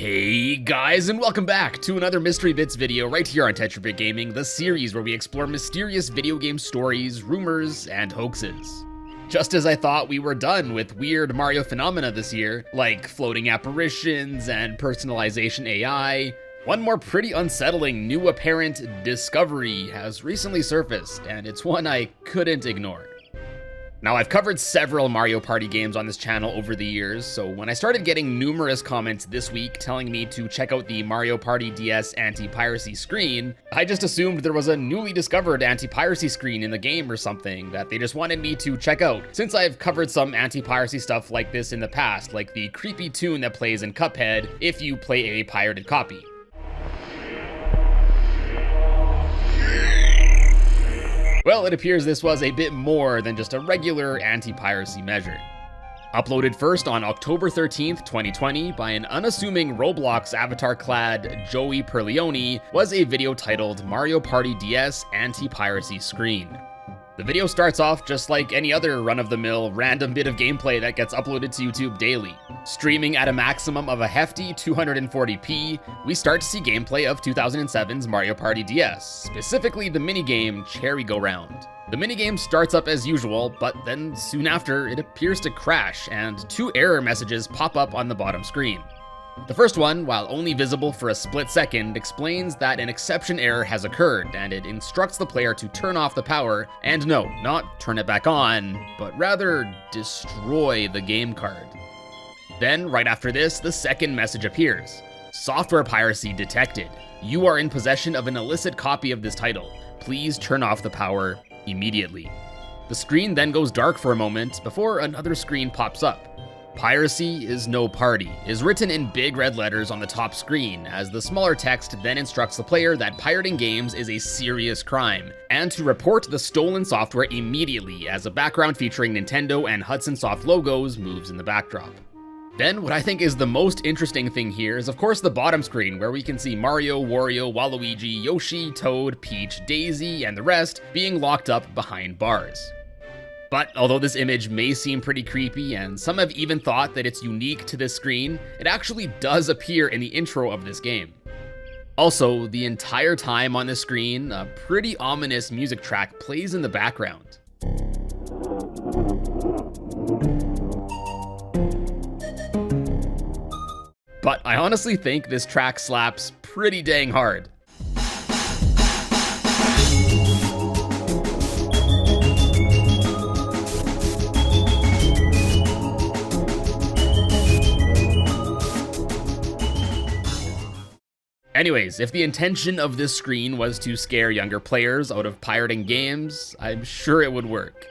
Hey guys, and welcome back to another Mystery Bits video right here on TetraBitGaming, the series where we explore mysterious video game stories, rumors, and hoaxes. Just as I thought we were done with weird Mario phenomena this year, like floating apparitions and personalization AI, one more pretty unsettling new apparent discovery has recently surfaced, and it's one I couldn't ignore. Now, I've covered several Mario Party games on this channel over the years, so when I started getting numerous comments this week telling me to check out the Mario Party DS anti-piracy screen, I just assumed there was a newly discovered anti-piracy screen in the game or something that they just wanted me to check out, since I've covered some anti-piracy stuff like this in the past, like the creepy tune that plays in Cuphead if you play a pirated copy. Well, it appears this was a bit more than just a regular anti-piracy measure. Uploaded first on October 13th, 2020 by an unassuming Roblox avatar-clad Joey Perleone was a video titled Mario Party DS Anti-Piracy Screen. The video starts off just like any other run-of-the-mill random bit of gameplay that gets uploaded to YouTube daily. Streaming at a maximum of a hefty 240p, we start to see gameplay of 2007's Mario Party DS, specifically the minigame Cherry Go Round. The minigame starts up as usual, but then soon after, it appears to crash, and two error messages pop up on the bottom screen. The first one, while only visible for a split second, explains that an exception error has occurred, and it instructs the player to turn off the power, and no, not turn it back on, but rather destroy the game card. Then, right after this, the second message appears. Software piracy detected. You are in possession of an illicit copy of this title. Please turn off the power immediately. The screen then goes dark for a moment before another screen pops up. Piracy is no party is written in big red letters on the top screen, as the smaller text then instructs the player that pirating games is a serious crime, and to report the stolen software immediately as a background featuring Nintendo and Hudson Soft logos moves in the backdrop. Then what I think is the most interesting thing here is of course the bottom screen, where we can see Mario, Wario, Waluigi, Yoshi, Toad, Peach, Daisy, and the rest being locked up behind bars. But although this image may seem pretty creepy, and some have even thought that it's unique to this screen, it actually does appear in the intro of this game. Also, the entire time on the screen, a pretty ominous music track plays in the background. But I honestly think this track slaps pretty dang hard. Anyways, if the intention of this screen was to scare younger players out of pirating games, I'm sure it would work.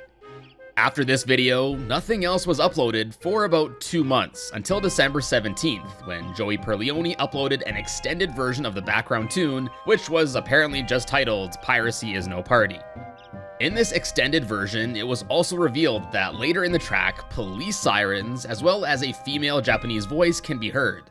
After this video, nothing else was uploaded for about 2 months, until December 17th, when Joey Perleone uploaded an extended version of the background tune, which was apparently just titled Piracy is no party. In this extended version, it was also revealed that later in the track, police sirens, as well as a female Japanese voice can be heard.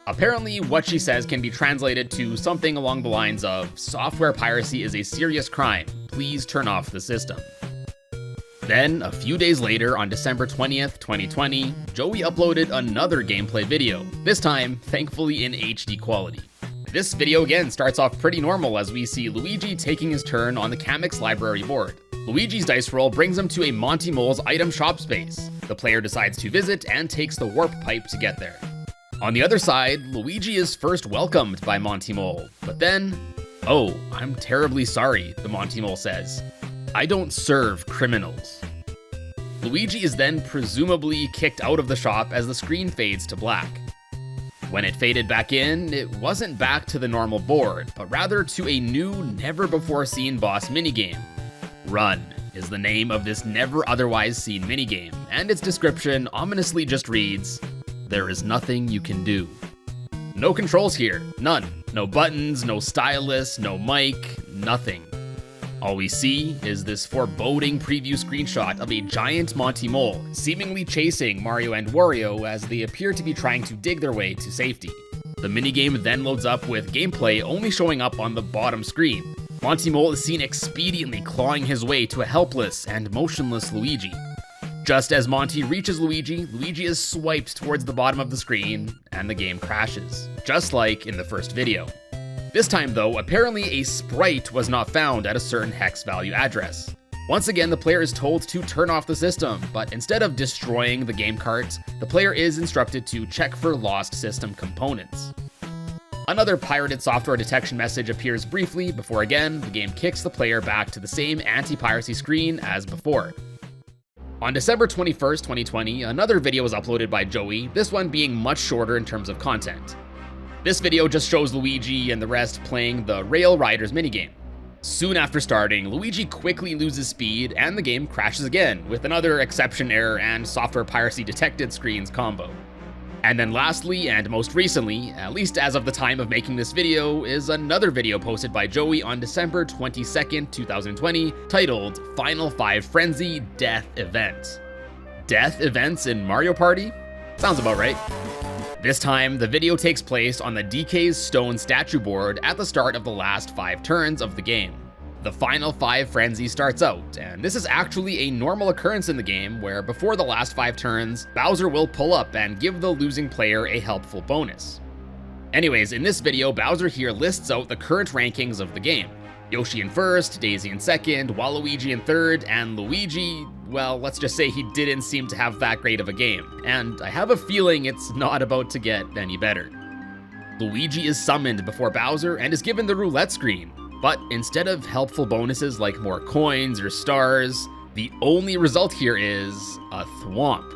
Apparently, what she says can be translated to something along the lines of, software piracy is a serious crime, please turn off the system. Then, a few days later, on December 20th, 2020, Joey uploaded another gameplay video, this time, thankfully in HD quality. This video again starts off pretty normal as we see Luigi taking his turn on the Kamek's library board. Luigi's dice roll brings him to a Monty Mole's item shop space. The player decides to visit and takes the warp pipe to get there. On the other side, Luigi is first welcomed by Monty Mole, but then, "Oh, I'm terribly sorry," the Monty Mole says. "I don't serve criminals." Luigi is then presumably kicked out of the shop as the screen fades to black. When it faded back in, it wasn't back to the normal board, but rather to a new, never-before-seen boss minigame. Run is the name of this never-otherwise-seen minigame, and its description ominously just reads, "There is nothing you can do." No controls here, none. No buttons, no stylus, no mic, nothing. All we see is this foreboding preview screenshot of a giant Monty Mole seemingly chasing Mario and Wario as they appear to be trying to dig their way to safety. The minigame then loads up with gameplay only showing up on the bottom screen. Monty Mole is seen expediently clawing his way to a helpless and motionless Luigi. Just as Monty reaches Luigi, Luigi is swiped towards the bottom of the screen, and the game crashes, just like in the first video. This time though, apparently a sprite was not found at a certain hex value address. Once again, the player is told to turn off the system, but instead of destroying the game cart, the player is instructed to check for lost system components. Another pirated software detection message appears briefly before again, the game kicks the player back to the same anti-piracy screen as before. On December 21st, 2020, another video was uploaded by Joey, this one being much shorter in terms of content. This video just shows Luigi and the rest playing the Rail Riders minigame. Soon after starting, Luigi quickly loses speed and the game crashes again with another exception error and software piracy detected screens combo. And then lastly, and most recently, at least as of the time of making this video, is another video posted by Joey on December 22nd, 2020, titled Final 5 Frenzy Death Event. Death events in Mario Party? Sounds about right. This time, the video takes place on the DK's stone statue board at the start of the last 5 turns of the game. The Final 5 Frenzy starts out, and this is actually a normal occurrence in the game where before the last 5 turns, Bowser will pull up and give the losing player a helpful bonus. Anyways, in this video, Bowser here lists out the current rankings of the game. Yoshi in first, Daisy in second, Waluigi in third, and Luigi, well, let's just say he didn't seem to have that great of a game, and I have a feeling it's not about to get any better. Luigi is summoned before Bowser and is given the roulette screen, but instead of helpful bonuses like more coins or stars, the only result here is a thwomp.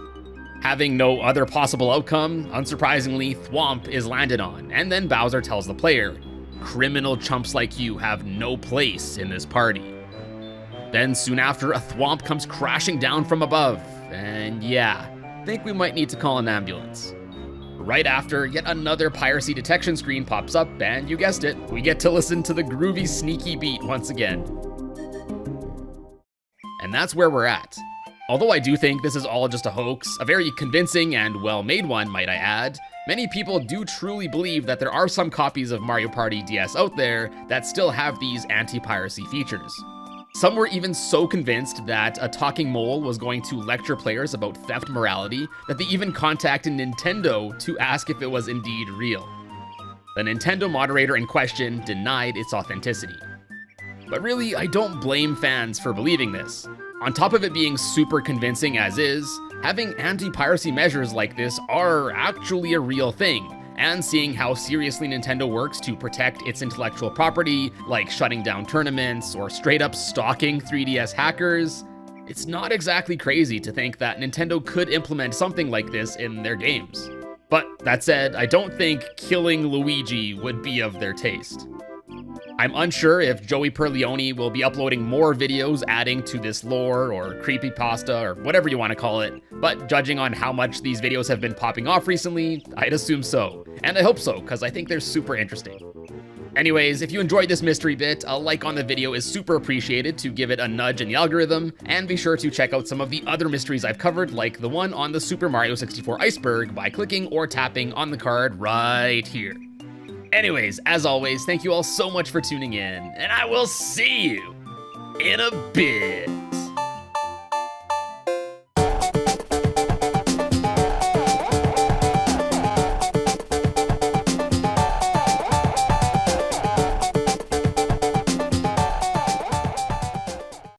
Having no other possible outcome, unsurprisingly, thwomp is landed on, and then Bowser tells the player, "Criminal chumps like you have no place in this party." Then soon after, a thwomp comes crashing down from above, and yeah, think we might need to call an ambulance. Right after, yet another piracy detection screen pops up, and you guessed it, we get to listen to the groovy sneaky beat once again. And that's where we're at. Although I do think this is all just a hoax, a very convincing and well-made one, might I add, many people do truly believe that there are some copies of Mario Party DS out there that still have these anti-piracy features. Some were even so convinced that a talking mole was going to lecture players about theft morality that they even contacted Nintendo to ask if it was indeed real. The Nintendo moderator in question denied its authenticity. But really, I don't blame fans for believing this. On top of it being super convincing as is, having anti-piracy measures like this are actually a real thing, and seeing how seriously Nintendo works to protect its intellectual property, like shutting down tournaments or straight up stalking 3DS hackers, it's not exactly crazy to think that Nintendo could implement something like this in their games. But that said, I don't think killing Luigi would be of their taste. I'm unsure if Joey Perleone will be uploading more videos adding to this lore or creepypasta or whatever you want to call it, but judging on how much these videos have been popping off recently, I'd assume so. And I hope so, because I think they're super interesting. Anyways, if you enjoyed this mystery bit, a like on the video is super appreciated to give it a nudge in the algorithm, and be sure to check out some of the other mysteries I've covered, like the one on the Super Mario 64 iceberg, by clicking or tapping on the card right here. Anyways, as always, thank you all so much for tuning in, and I will see you in a bit.